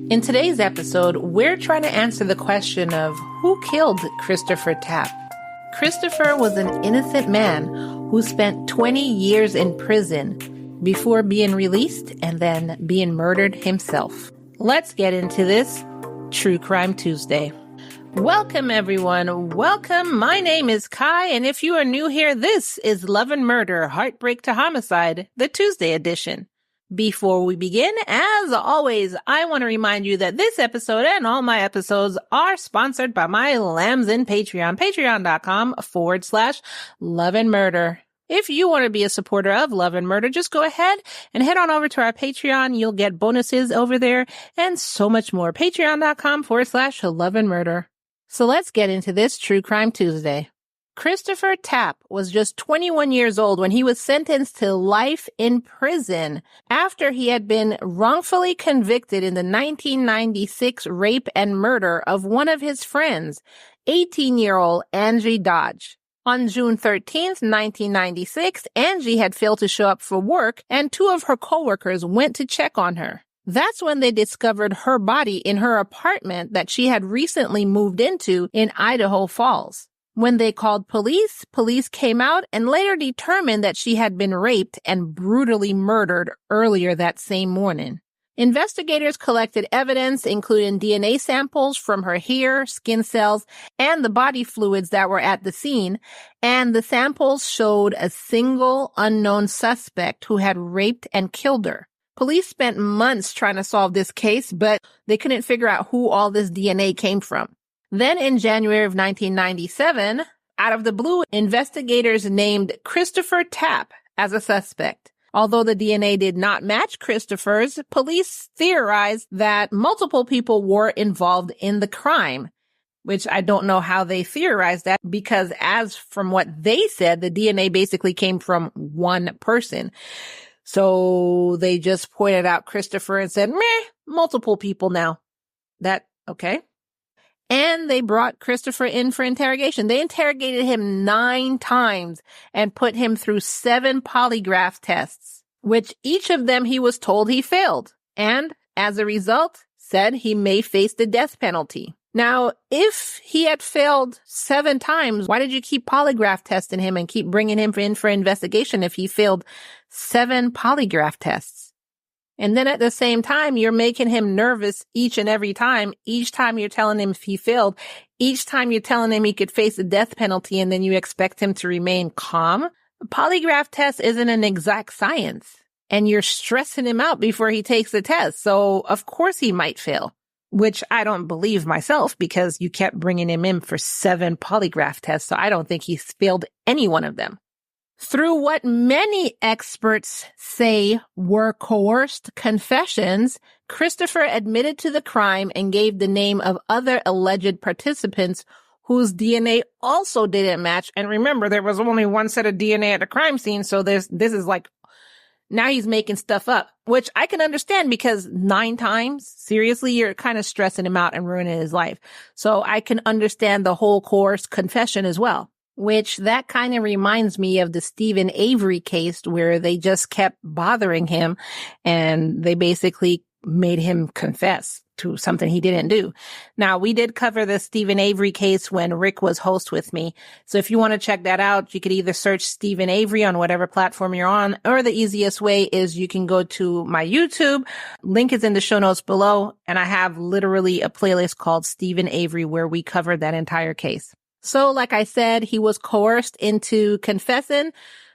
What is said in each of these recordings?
In today's episode, we're trying to answer the question of who killed Christopher Tapp. Christopher was an innocent man who spent 20 years in prison before being released and then being murdered himself. Let's get into this True Crime Tuesday. Welcome, everyone. Welcome. My name is Kai, and if you are new here, this is Love and Murder, Heartbreak to Homicide, the Tuesday edition. Before we begin, as always, I want to remind you that this episode and all my episodes are sponsored by my lambs in Patreon, patreon.com/Love and Murder. If you want to be a supporter of Love and Murder, just go ahead and head on over to our Patreon. You'll get bonuses over there and so much more. Patreon.com/Love and Murder. So let's get into this True Crime Tuesday. Christopher Tapp was just 21 years old when he was sentenced to life in prison after he had been wrongfully convicted in the 1996 rape and murder of one of his friends, 18-year-old Angie Dodge. On June 13th, 1996, Angie had failed to show up for work, and two of her coworkers went to check on her. That's when they discovered her body in her apartment that she had recently moved into in Idaho Falls. When they called police, police came out and later determined that she had been raped and brutally murdered earlier that same morning. Investigators collected evidence, including DNA samples from her hair, skin cells, and the body fluids that were at the scene, and the samples showed a single unknown suspect who had raped and killed her. Police spent months trying to solve this case, but they couldn't figure out who all this DNA came from. Then in January of 1997, out of the blue, investigators named Christopher Tapp as a suspect. Although the DNA did not match Christopher's, police theorized that multiple people were involved in the crime, which I don't know how they theorized that because as from what they said, the DNA basically came from one person. So they just pointed out Christopher and said, meh, multiple people now. Okay. And they brought Christopher in for interrogation. They interrogated him 9 times and put him through 7 polygraph tests, which each of them he was told he failed. And as a result, said he may face the death penalty. Now, if he had failed 7 times, why did you keep polygraph testing him and keep bringing him in for investigation if he failed 7 polygraph tests? And then at the same time, you're making him nervous each and every time. Each time you're telling him if he failed, each time you're telling him he could face the death penalty, and then you expect him to remain calm. A polygraph test isn't an exact science, and you're stressing him out before he takes the test. So of course he might fail, which I don't believe myself because you kept bringing him in for 7 polygraph tests. So I don't think he's failed any one of them. Through what many experts say were coerced confessions, Christopher admitted to the crime and gave the name of other alleged participants whose DNA also didn't match. And remember, there was only one set of DNA at the crime scene, so this is like, now he's making stuff up, which I can understand because 9 times, seriously, you're kind of stressing him out and ruining his life. So I can understand the whole coerced confession as well. Which that kind of reminds me of the Stephen Avery case where they just kept bothering him and they basically made him confess to something he didn't do. Now, we did cover the Stephen Avery case when Rick was host with me. So if you want to check that out, you could either search Stephen Avery on whatever platform you're on, or the easiest way is you can go to my YouTube. Link is in the show notes below. And I have literally a playlist called Stephen Avery where we covered that entire case. So like I said, he was coerced into confessing.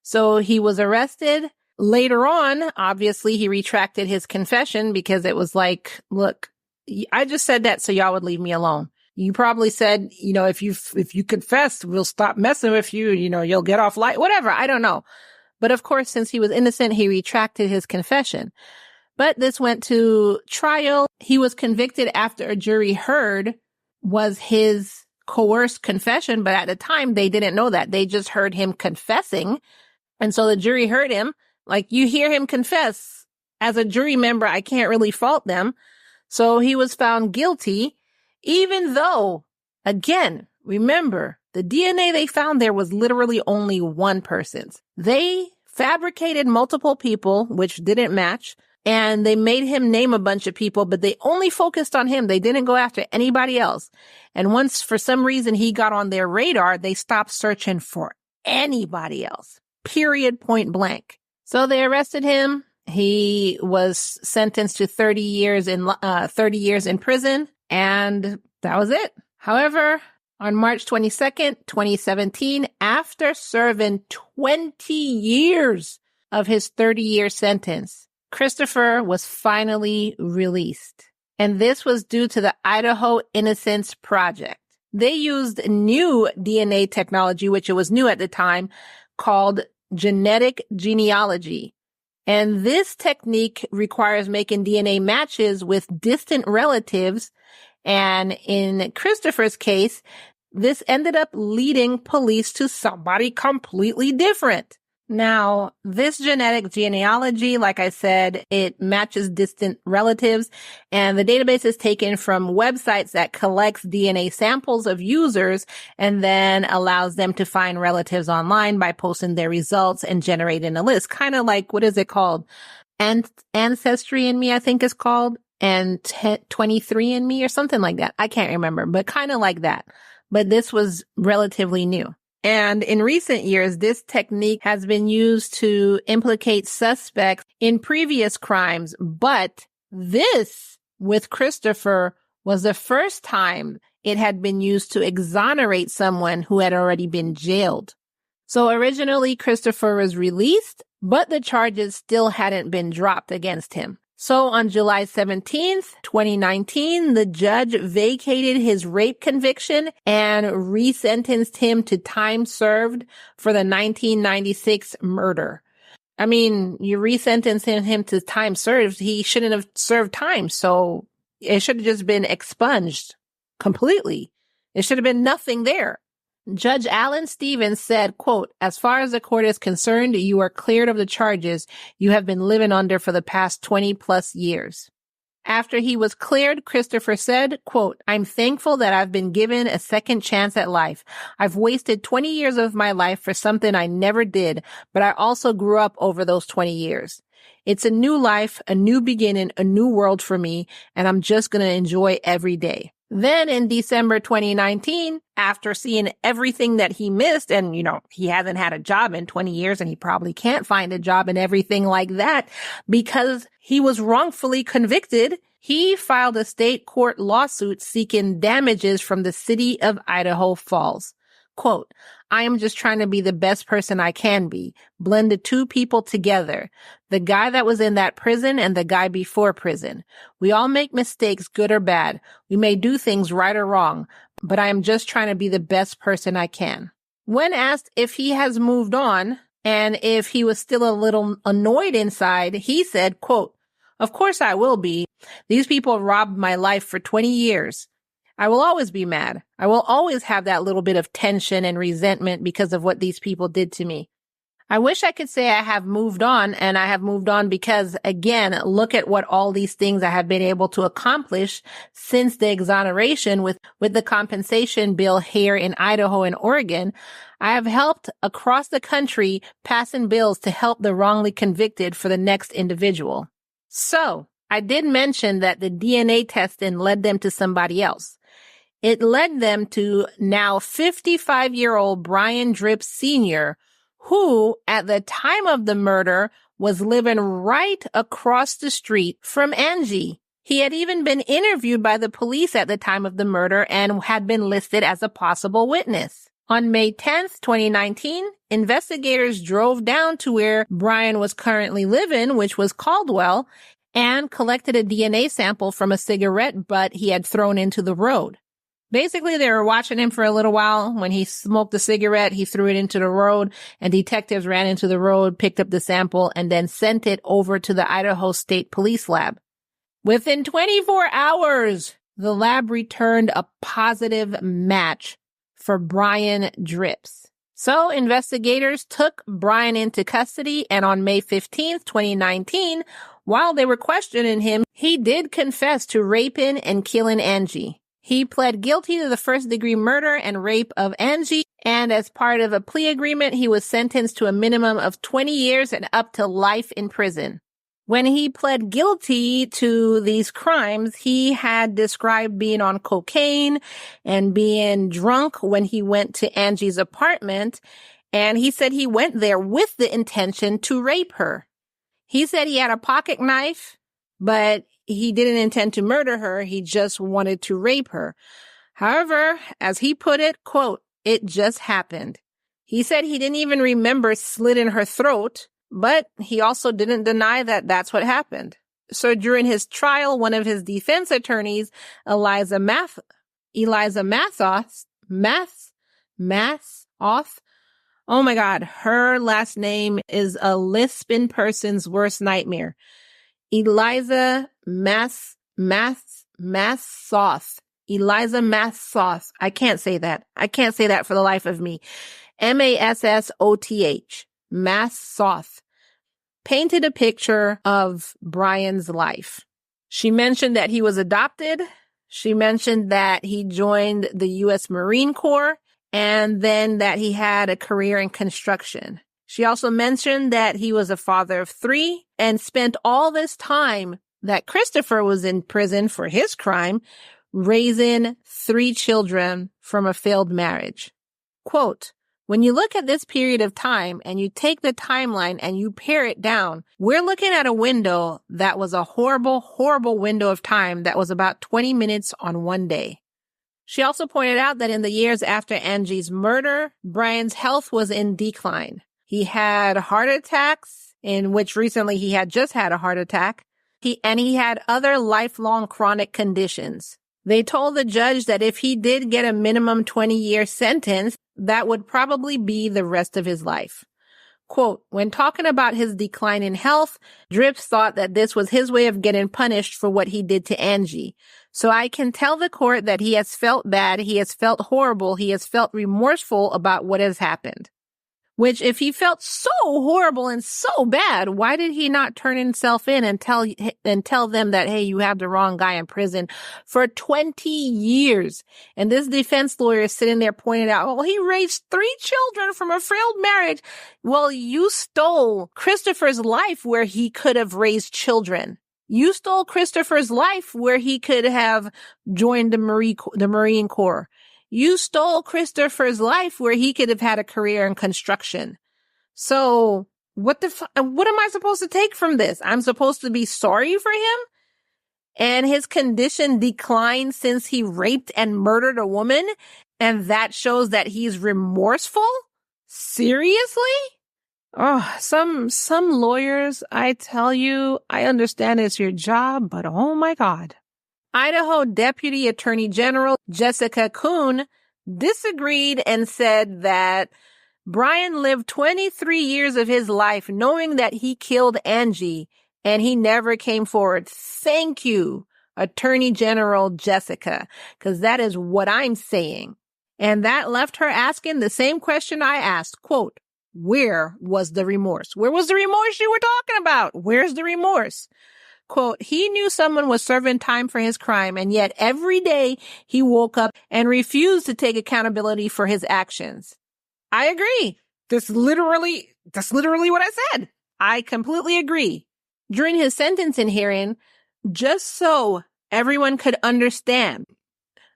So he was arrested. Later on, obviously, he retracted his confession because it was like, look, I just said that so y'all would leave me alone. You probably said, if you confess, we'll stop messing with you. You'll get off light, whatever. I don't know. But of course, since he was innocent, he retracted his confession. But this went to trial. He was convicted after a jury heard was his coerced confession, but at the time they didn't know that. They just heard him confessing. And so the jury heard him. Like, you hear him confess. As a jury member, I can't really fault them. So he was found guilty, even though, again, remember, the DNA they found there was literally only one person's. They fabricated multiple people, which didn't match. And they made him name a bunch of people, but they only focused on him. They didn't go after anybody else. And once, for some reason, he got on their radar, they stopped searching for anybody else. Period, point blank. So they arrested him. He was sentenced to 30 years in prison, and that was it. However, on March 22nd, 2017, after serving 20 years of his 30-year sentence, Christopher was finally released. And this was due to the Idaho Innocence Project. They used new DNA technology, which it was new at the time, called genetic genealogy. And this technique requires making DNA matches with distant relatives. And in Christopher's case, this ended up leading police to somebody completely different. Now, this genetic genealogy, like I said, it matches distant relatives, and the database is taken from websites that collects DNA samples of users and then allows them to find relatives online by posting their results and generating a list. Kind of like, what is it called? Ancestry&Me, I think is called, and 23andMe or something like that. I can't remember, but kind of like that. But this was relatively new. And in recent years, this technique has been used to implicate suspects in previous crimes. But this, with Christopher, was the first time it had been used to exonerate someone who had already been jailed. So originally, Christopher was released, but the charges still hadn't been dropped against him. So on July 17th, 2019, the judge vacated his rape conviction and resentenced him to time served for the 1996 murder. I mean, you resentenced him to time served. He shouldn't have served time. So it should have just been expunged completely. It should have been nothing there. Judge Alan Stevens said, quote, "As far as the court is concerned, you are cleared of the charges you have been living under for the past 20 plus years." After he was cleared, Christopher said, quote, "I'm thankful that I've been given a second chance at life. I've wasted 20 years of my life for something I never did, but I also grew up over those 20 years. It's a new life, a new beginning, a new world for me, and I'm just going to enjoy every day." Then in December 2019, after seeing everything that he missed, and, he hasn't had a job in 20 years and he probably can't find a job and everything like that because he was wrongfully convicted, he filed a state court lawsuit seeking damages from the city of Idaho Falls. Quote, "I am just trying to be the best person I can be. Blend the two people together. The guy that was in that prison and the guy before prison. We all make mistakes, good or bad. We may do things right or wrong, but I am just trying to be the best person I can." When asked if he has moved on and if he was still a little annoyed inside, he said, quote, "Of course I will be. These people robbed my life for 20 years. I will always be mad. I will always have that little bit of tension and resentment because of what these people did to me. I wish I could say I have moved on, and I have moved on because, again, look at what all these things I have been able to accomplish since the exoneration with the compensation bill here in Idaho and Oregon. I have helped across the country passing bills to help the wrongly convicted for the next individual." So I did mention that the DNA testing led them to somebody else. It led them to now 55-year-old Brian Dripp Sr., who at the time of the murder was living right across the street from Angie. He had even been interviewed by the police at the time of the murder and had been listed as a possible witness. On May 10th, 2019, investigators drove down to where Brian was currently living, which was Caldwell, and collected a DNA sample from a cigarette butt he had thrown into the road. Basically, they were watching him for a little while. When he smoked the cigarette, he threw it into the road, and detectives ran into the road, picked up the sample, and then sent it over to the Idaho State Police Lab. Within 24 hours, the lab returned a positive match for Brian Dripps. So investigators took Brian into custody, and on May 15th, 2019, while they were questioning him, he did confess to raping and killing Angie. He pled guilty to the first-degree murder and rape of Angie, and as part of a plea agreement, he was sentenced to a minimum of 20 years and up to life in prison. When he pled guilty to these crimes, he had described being on cocaine and being drunk when he went to Angie's apartment, and he said he went there with the intention to rape her. He said he had a pocket knife, but he didn't intend to murder her. He just wanted to rape her. However, as he put it, quote, "It just happened." He said he didn't even remember slitting her throat, but he also didn't deny that that's what happened. So during his trial, one of his defense attorneys, Eliza Mathoth, oh my God, her last name is a lisping person's worst nightmare. Eliza Mathoth. Eliza Mathoth. I can't say that. I can't say that for the life of me. Massoth. Mathoth. Painted a picture of Brian's life. She mentioned that he was adopted. She mentioned that he joined the U.S. Marine Corps, and then that he had a career in construction. She also mentioned that he was a father of 3 and spent all this time that Christopher was in prison for his crime, raising 3 children from a failed marriage. Quote, "When you look at this period of time and you take the timeline and you pare it down, we're looking at a window that was a horrible, horrible window of time that was about 20 minutes on one day." She also pointed out that in the years after Angie's murder, Brian's health was in decline. He had heart attacks, in which recently he had just had a heart attack. He had other lifelong chronic conditions. They told the judge that if he did get a minimum 20-year sentence, that would probably be the rest of his life. Quote, "When talking about his decline in health, Drips thought that this was his way of getting punished for what he did to Angie. So I can tell the court that he has felt bad, he has felt horrible, he has felt remorseful about what has happened." Which, if he felt so horrible and so bad, why did he not turn himself in and tell them that, hey, you have the wrong guy in prison for 20 years? And this defense lawyer is sitting there pointing out, well, he raised 3 children from a failed marriage. Well, you stole Christopher's life where he could have raised children. You stole Christopher's life where he could have joined the Marine Corps. You stole Christopher's life where he could have had a career in construction. So what am I supposed to take from this? I'm supposed to be sorry for him? And his condition declined since he raped and murdered a woman? And that shows that he's remorseful? Seriously? Oh, some lawyers, I tell you, I understand it's your job, but oh my God. Idaho Deputy Attorney General Jessica Kuhn disagreed and said that Brian lived 23 years of his life knowing that he killed Angie, and he never came forward. Thank you, Attorney General Jessica, because that is what I'm saying. And that left her asking the same question I asked, quote, "Where was the remorse? Where was the remorse you were talking about? Where's the remorse?" Quote, "He knew someone was serving time for his crime, and yet every day he woke up and refused to take accountability for his actions." I agree. That's literally what I said. I completely agree. During his sentencing hearing, just so everyone could understand,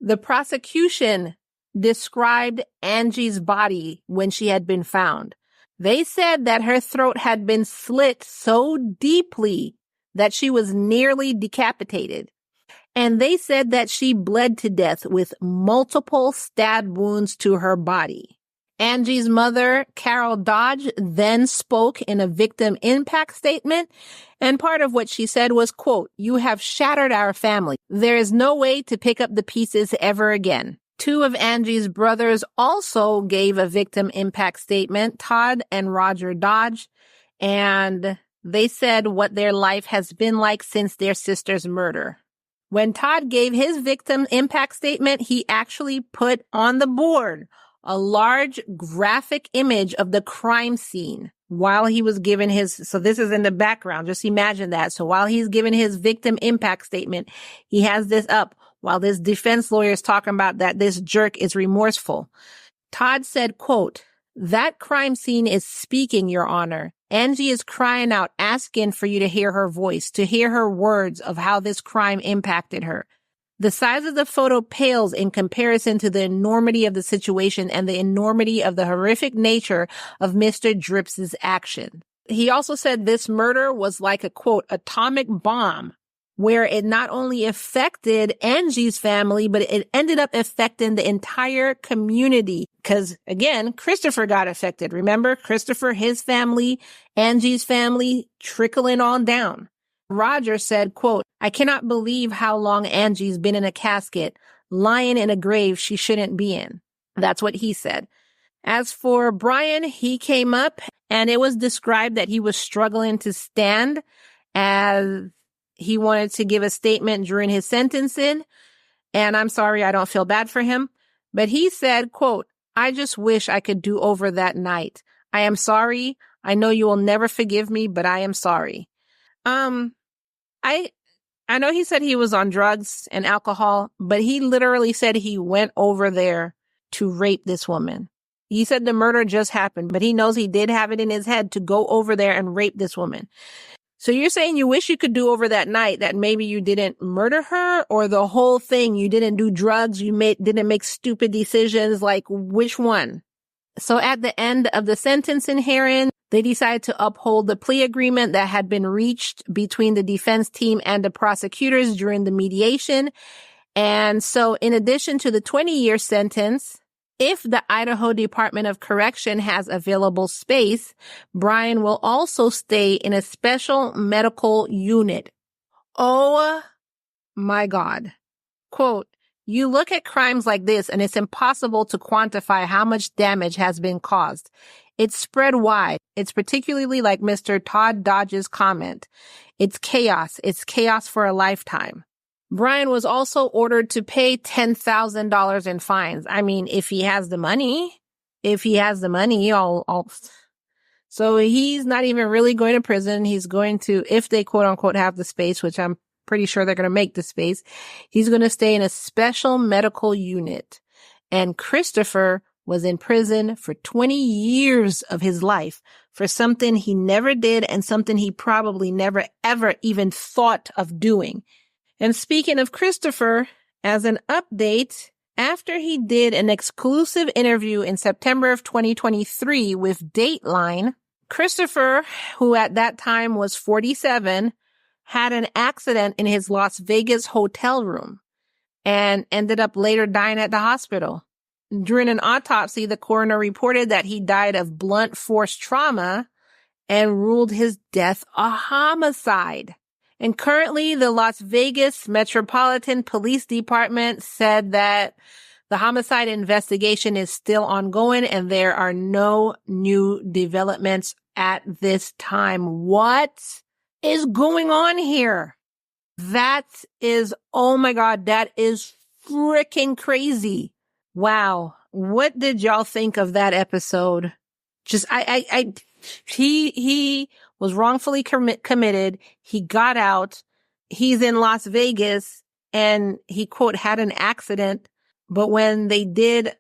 the prosecution described Angie's body when she had been found. They said that her throat had been slit so deeply that she was nearly decapitated. And they said that she bled to death with multiple stab wounds to her body. Angie's mother, Carol Dodge, then spoke in a victim impact statement, and part of what she said was, quote, "You have shattered our family. There is no way to pick up the pieces ever again." 2 of Angie's brothers also gave a victim impact statement, Todd and Roger Dodge, and they said what their life has been like since their sister's murder. When Todd gave his victim impact statement, he actually put on the board a large graphic image of the crime scene while he was giving his, so this is in the background, just imagine that. So while he's giving his victim impact statement, he has this up while this defense lawyer is talking about that this jerk is remorseful. Todd said, quote, "That crime scene is speaking, Your Honor. Angie is crying out, asking for you to hear her voice, to hear her words of how this crime impacted her. The size of the photo pales in comparison to the enormity of the situation and the enormity of the horrific nature of Mr. Drips's action. He also said this murder was like a, quote, atomic bomb, where it not only affected Angie's family, but it ended up affecting the entire community. Because, again, Christopher got affected. Remember, Christopher, his family, Angie's family, trickling on down. Roger said, quote, I cannot believe how long Angie's been in a casket, lying in a grave she shouldn't be in. That's what he said. As for Brian, he came up and it was described that he was struggling to stand as he wanted to give a statement during his sentencing. And I'm sorry, I don't feel bad for him. But he said, quote, I just wish I could do over that night. I am sorry. I know you will never forgive me, but I am sorry. I know he said he was on drugs and alcohol, but he literally said he went over there to rape this woman. He said the murder just happened, but he knows he did have it in his head to go over there and rape this woman. So you're saying you wish you could do over that night that maybe you didn't murder her, or the whole thing, you didn't do drugs, you didn't make stupid decisions, like which one? So at the end of the sentencing hearing, they decided to uphold the plea agreement that had been reached between the defense team and the prosecutors during the mediation. And so in addition to the 20-year sentence, if the Idaho Department of Correction has available space, Brian will also stay in a special medical unit. Oh my God. Quote, you look at crimes like this and it's impossible to quantify how much damage has been caused. It's spread wide. It's particularly like Mr. Todd Dodge's comment. It's chaos. It's chaos for a lifetime. Brian was also ordered to pay $10,000 in fines. I mean, if he has the money, So he's not even really going to prison. He's going to, if they quote unquote have the space, which I'm pretty sure they're going to make the space, he's going to stay in a special medical unit. And Christopher was in prison for 20 years of his life for something he never did and something he probably never, ever even thought of doing. And speaking of Christopher, as an update, after he did an exclusive interview in September of 2023 with Dateline, Christopher, who at that time was 47, had an accident in his Las Vegas hotel room and ended up later dying at the hospital. During an autopsy, the coroner reported that he died of blunt force trauma and ruled his death a homicide. And currently, the Las Vegas Metropolitan Police Department said that the homicide investigation is still ongoing and there are no new developments at this time. What is going on here? That is, oh my God, that is freaking crazy. Wow. What did y'all think of that episode? Just, he was wrongfully committed. He got out. He's in Las Vegas and he, quote, had an accident. But when they did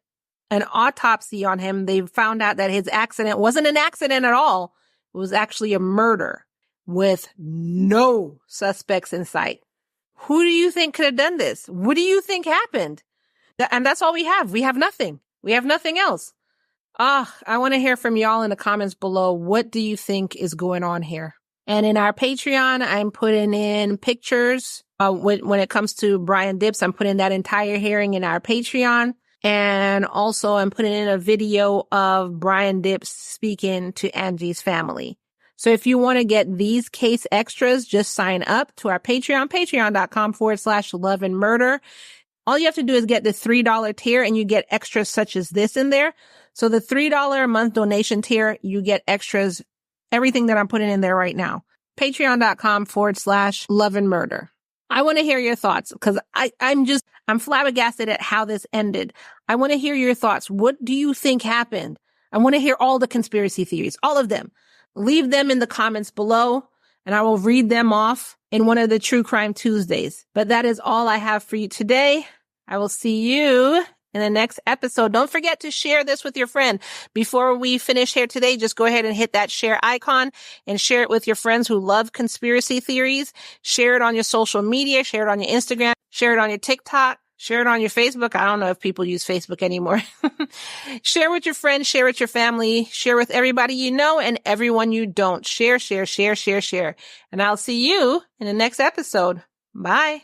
an autopsy on him, they found out that his accident wasn't an accident at all. It was actually a murder with no suspects in sight. Who do you think could have done this? What do you think happened? And that's all we have. We have nothing. We have nothing else. I want to hear from y'all in the comments below. What do you think is going on here? And in our Patreon, I'm putting in pictures. When it comes to Brian Dips, I'm putting that entire hearing in our Patreon. And also I'm putting in a video of Brian Dips speaking to Angie's family. So if you want to get these case extras, just sign up to our Patreon, patreon.com/love and murder. All you have to do is get the $3 tier and you get extras such as this in there. So the $3 a month donation tier, you get extras, everything that I'm putting in there right now. Patreon.com/love and murder. I want to hear your thoughts because I'm flabbergasted at how this ended. I want to hear your thoughts. What do you think happened? I want to hear all the conspiracy theories, all of them. Leave them in the comments below and I will read them off in one of the True Crime Tuesdays. But that is all I have for you today. I will see you in the next episode. Don't forget to share this with your friend. Before we finish here today, just go ahead and hit that share icon and share it with your friends who love conspiracy theories. Share it on your social media, share it on your Instagram, share it on your TikTok, share it on your Facebook. I don't know if people use Facebook anymore. Share with your friends, share with your family, share with everybody you know and everyone you don't. Share, share, share, share, share. And I'll see you in the next episode. Bye.